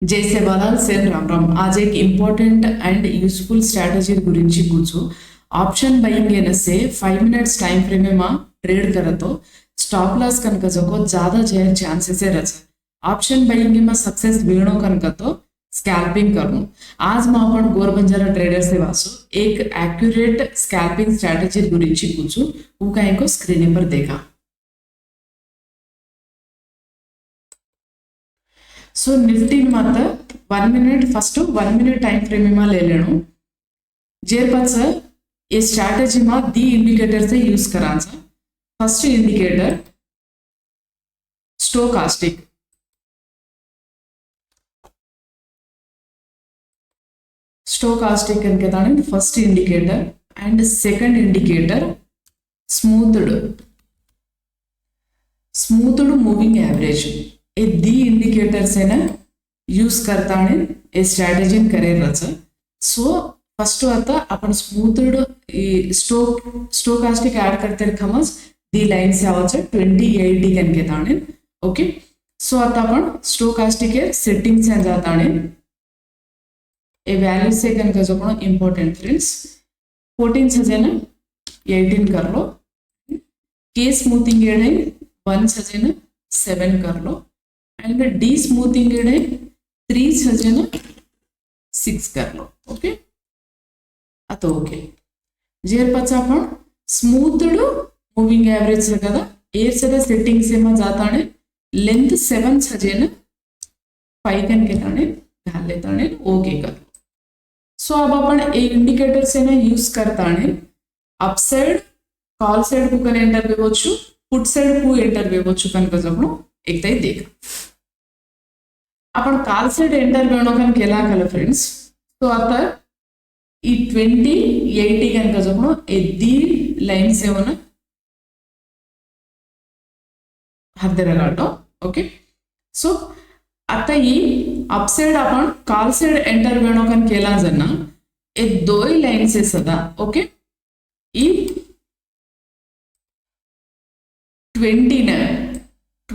जय सेवालाल सेन राम राम. आज एक इम्पॉर्टेंट एंड यूजफुल स्ट्रैटेजी गुరించి पूछो. ऑप्शन बाइंग ಏನ से 5 मिनट्स टाइम फ्रेम में ट्रेड करतो स्टॉप लॉस कनक जो ज्यादा जे चांसेस है रच ऑप्शन बाइंग में सक्सेस वीणो कनक तो स्कैल्पिंग करनो. आज मैं अपन गोरबंजारा ट्रेडर से वासु एक एक्यूरेट स्कैल्पिंग स्ट्रैटेजी गुరించి पूछो. वो कहीं को स्क्रीन पर देखा. सो निफ्टी मात्र 1 minute first 1 minute time frame में ले लेनो. जेर पास ये स्ट्रैटेजी में दी इंडिकेटर से यूज करांचा. First indicator stochastic. स्टोकास्टिक अनके first indicator and second indicator smoothed moving average. ये दी इंडिकेटर से ना यूज करता है ये स्ट्रैटेजी करे रच. सो फर्स्ट आता अपन स्मूथ्ड स्टोकास्टिक ऐड करते खमस दी लाइन से आवच 2080 कनके ताने. ओके सो आता अपन स्टोकास्टिक के सेटिंग से जाता है. ये वैल्यू से कनके जो कोनो इंपॉर्टेंट फ्रेंड्स 14 से जे ना 18 कर लो. के स्मूथिंग एडे 1 से जे ना 7 कर लो. एंड डी स्मूथिंग 3 सजेन 6 कर लो. ओके आता ओके जेर पास अपन स्मूथ्ड मूविंग एवरेज से कदा ए से सेटिंग से में जाता है लेंथ 7 सजेन 5 कन के ताने डाल लेता है. ओके कर लो. सो अब अपन ए इंडिकेटर से ना यूज करता है अप साइड कॉल साइड को कन एंटर వేయవచ్చు पुट साइड को एंटर వేయవచ్చు కనుక జప్పుడు एकदाई देखा. अपन काल साइड एंटर वेणो कనుక ఎలా కల ఫ్రెండ్స్. तो आता ఈ 2080 కనుక జప్పుడు दी लाइन से होना हरदरगाटो. ओके सो आता ये अप साइड अपन काल साइड एंटर वेणो कనుక ఎలా जन्ना ये दो ही लाइन से सदा. ओके ये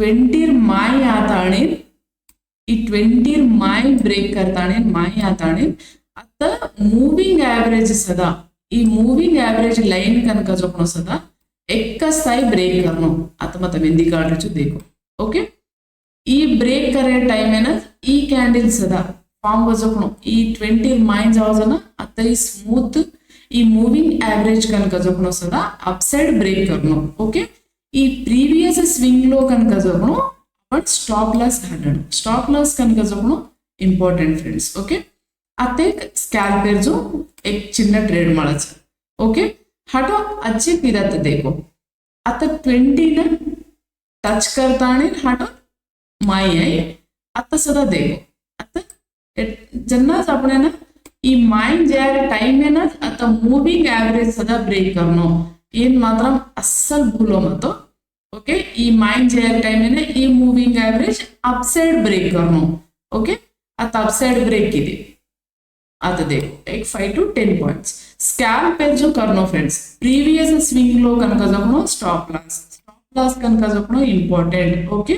20 माय आता है 20 माय ब्रेक करता है माय आता है. आता मूविंग एवरेज सदा ई मूविंग एवरेज लाइन कनक जो सदा एक स्थाई ब्रेक करनो. आता मतलब हिंदी कार्ड देखो. ओके ई ब्रेक करे टाइम है ना ई कैंडल सदा फॉर्म बजनो ई 20 माय जाओ ना आता ई स्मूथ ई मूविंग एवरेज कनक जो सदा अप साइड ब्रेक करनो. ओके ఈ ప్రీవియస్ స్వింగ్ లో కనుక జోగను బట్ స్టాప్ లాస్ घालणं. स्टॉप लॉस कनक जोगनो इंपॉर्टेंट फ्रेंड्स. ओके आता एक स्कैल्पर जो एक चिन्ह ट्रेड मारायचं. ओके हाटो अच्छे फिरत देखो आता 20 ना टच करता है हाटो माय आहे. आता सदा देखो आता जन्नाच आपण ना ई माइंड जे टाइम है ना आता मूविंग एवरेज सदा ब्रेक करनो ಏನ್ ಮಾತ್ರ ಅಸಲ್ ಭೂಲೋ ಮतो. ओके ई माइंड जे टाइम है ना ई moving average upside break करनो. ओके आता अप साइड ब्रेक किती आता देखो एक 5 to 10 पॉइंट्स स्कैल्प पे जो करनो फ्रेंड्स प्रीवियस स्विंग लो कनक जपनो स्टॉप लॉस कनक जपनो इंपॉर्टेंट. ओके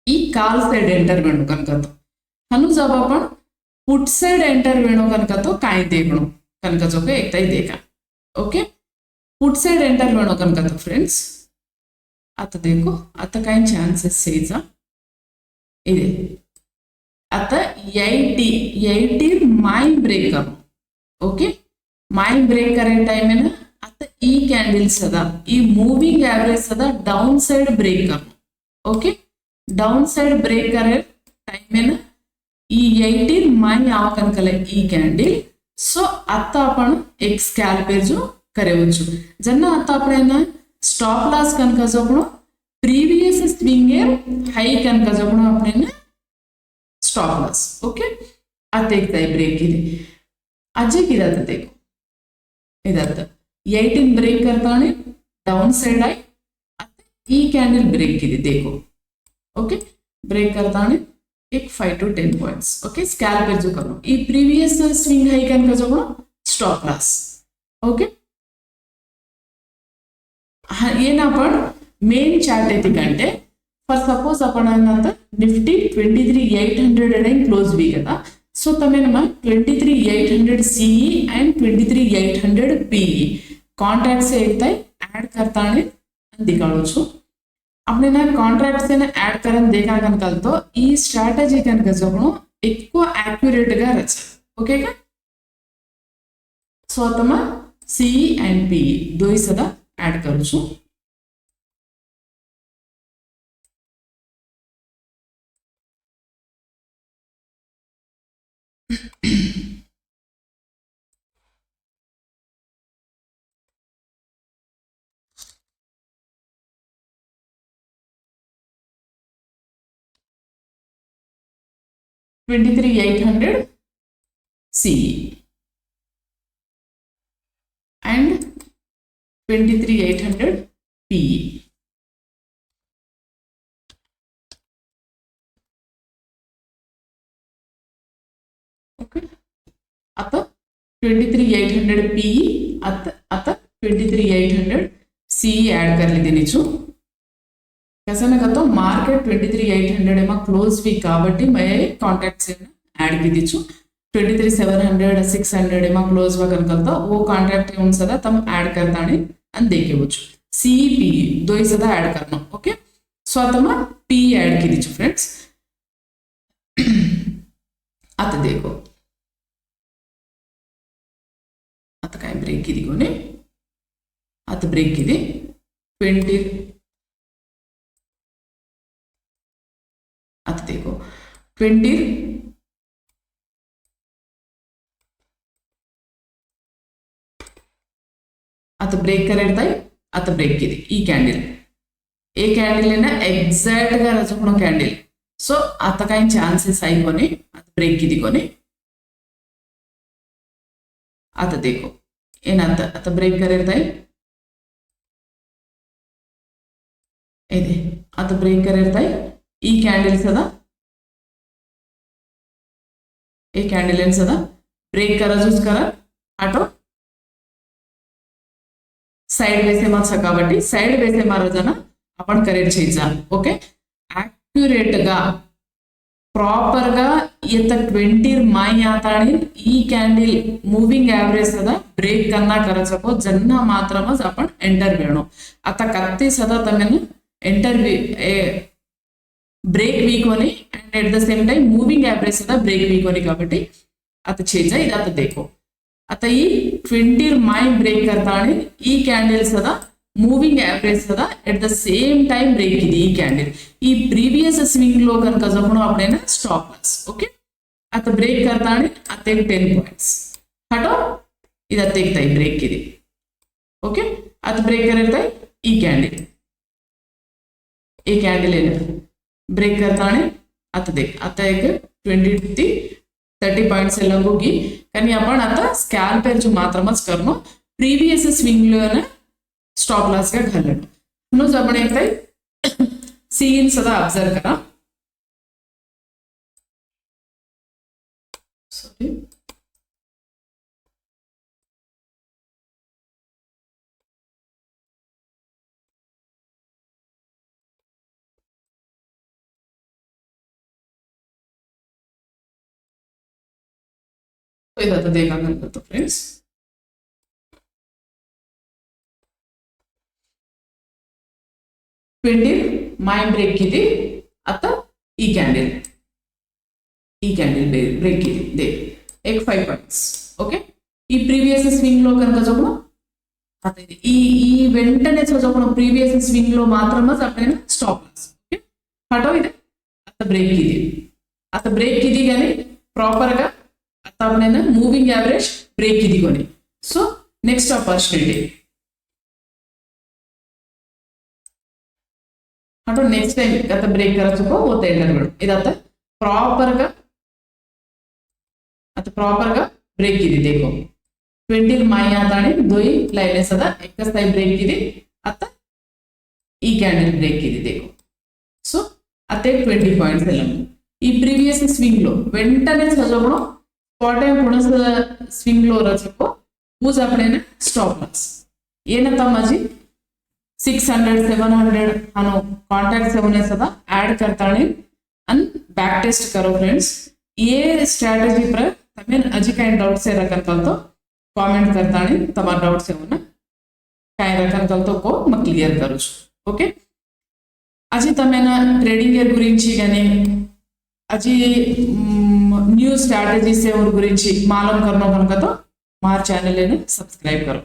ई काल साइड एंटर वेणो कनक तो हनु जब अपन पुट साइड एंटर वेणो कनक तो काय देखणो कनक जो के एकदाई देखा. ओके पुट साइड एंटर वेणो कनक तो फ्रेंड्स आता देखो आता काय चांसेस सेजा इदे आता 80 माय ब्रेक करनो. ओके माय ब्रेक करे टाइम है ना आता ई कैंडल सदा ई मूविंग एवरेज सदा डाउन साइड ब्रेक करनो. ओके डाउन साइड ब्रेक करे टाइम है ना ई 80 माय आव कनकले ई कैंडल. सो आता आपण एक स्कैल्पर जो करेवछु जन्ना आता आपण ना स्टॉप लॉस कनक जपणो प्रीवियस स्विंग हाई कनक जपणो आपण ना स्टॉप लॉस. ओके आता एक ताई ब्रेक किती अजय किदात देखो इदात 18 ब्रेक करता है डाउन साइड आई आता ई कैंडल ब्रेक किती देखो. ओके ब्रेक करता है एक 5 to 10 पॉइंट्स. ओके स्कैल्पर जो करो ई प्रीवियस स्विंग हाई कनक जपणो स्टॉप लॉस. ओके ಏನ आपण ಮೇನ್ ಚಾರ್ಟ್ ಎತ್ತಿಕಂటే फॉर सपोज आपण आता निफ्टी 23,800 क्लोज भी कदा सो तमे नमा 23,800 CE एंड 23,800 PE कॉन्ट्रैक्ट्स एता ऐड करताने दिखाळो छु આપણે ના కాంట్రాక్ట్స్ ని యాడ్ કરન देखा కనుక तो ఈ స్ట్రాటజీ కనుక జోను ఎక్కువ యాక్యురేట్ గా రచ ఓకే కా సో తమ CE एंड PE दोई सदा ऐड करू छु $23,800 CE and $23,800 PE. Okay. आता 23,800 PE आता 23,800 CE ऐड कर ली देनी छु कैसे मैं कहता हूँ मार्केट 23,800 में क्लोज भी काबट्टी मैं कॉन्ट्रैक्ट्स ऐड की दीचु 23,700 600 में क्लोज वा कनकलता वो कॉन्ट्रैक्ट उन सदा तम ऐड करता ने अन देखे वो CEP दो ही सदा ऐड करना ओके सो तम P ऐड की दीचु फ्रेंड्स आता देखो आता काय ब्रेक की दी कोने आता ब्रेक की दी 20 आता देखो 20 आता ब्रेक करेता आता ब्रेक की ई कैंडल ए कैंडल एक्साक्ट गा रचुकुन कैंडल सो आता काही चांसेस आई कोनी आता ब्रेक की कोनी आता देखो ಏನಂತ आता ब्रेक करेता ಇದೆ आता ब्रेक करेता ಈ ಕ್ಯಾಂಡಲ್ ಸದಾ ಈ ಕ್ಯಾಂಡಲ್ ಏನು ಸದಾ ब्रेक करायचंच करा आटो साइड वेसे मत सकाबट्टी साइड वेसे मारोजना आपण करेक्ट చేయాలి ఓకే యాక్యురేట్ గా ప్రాపర్ గా येत 20 माय आताणी ఈ कैंडल मूविंग एवरेज सदा ब्रेक करना करायचो जन्ना मात्रमच आपण एंटर वेणो आता कत्ती सदा तमेन एंटर ब्रेक वीक होनी and at the same time moving average सदा ब्रेक वीक होनी काबट्टी आता చేజా ఇది आता देखो आता ई 20 माय ब्रेक करताने ई कैंडल सदा मूविंग एवरेज सदा at the same time break इदी ई कैंडल ई प्रीवियस स्विंग लो कनक जखणो आपणेना स्टॉप लॉस ओके आता ब्रेक करताने आता 10 पॉइंट्स हटो ఇది आता एकताई ब्रेक इदी ओके आता ब्रेक करताई ई कैंडल ब्रेक करताने आता देख आता एक 20 30 पॉइंट्स होगी కానీ आपण आता स्कॅल्पर जो मात्रमच करनो प्रीवियस स्विंग लोने स्टॉप लॉस గా घालणं म्हणून आपण एकताई सीन सदा ऑब्जर्व करा सॉरी तो इधर देखा करते तो फ्रेंड्स माय ब्रेक की आता ई कैंडल ब्रेक की दे एक 5 पॉइंट्स ओके ई प्रीवियस स्विंग लो कनक जपनो आता ఇది ఈ వెంటనే చదవను ప్రీవియస్ స్వింగ్ లో మాత్రమే అప్పుడైనా స్టాప్ లాస్ ఓకే హటో ఇది आता ब्रेक की గాని ప్రాపర్ గా आता आपने मूविंग एवरेज ब्रेक की कोनी सो नेक्स्ट अपॉर्चुनिटी अटो नेक्स्ट टाइम आता ब्रेक कराचको होते एंटर मेडम इदाता प्रॉपर गा ब्रेक की देखो 20 माय आताने दोई लाइन सदा एक स्थाई ब्रेक की आता ई कैंडल ब्रेक की देखो सो अते 20 पॉइंट्स एलम ई प्रीवियस स्विंग लो वेंटने चदवणो पुनः स्विंग लो रचको पूज आपने स्टॉप लॉस ಏನಂತ ಮಾಜಿ 600 700 આનો કોન્ટેક્ટ સેવને સદા એડ કરતાણે અને બેક ટેસ્ટ કરો फ्रेंड्स ये स्ट्रेटजी पर તમે હજી કાંઈ ડાઉટ છે રકન કલતો કોમેન્ટ કરતાણે તમારા ડાઉટ છે મને કાંઈ રકન કલતો કો మ ક્લિયર કરું છું ఓకే આજે તમે ના ట్రేడింగ్ ఇయర్ గురించి గాని అజీ న్యూ స్ట్రాటజీస్ ఎవరి గురించి మాలూమ్ కర్నో కనుక తో మా ఛానల్ ని సబ్స్క్రైబ్ కरो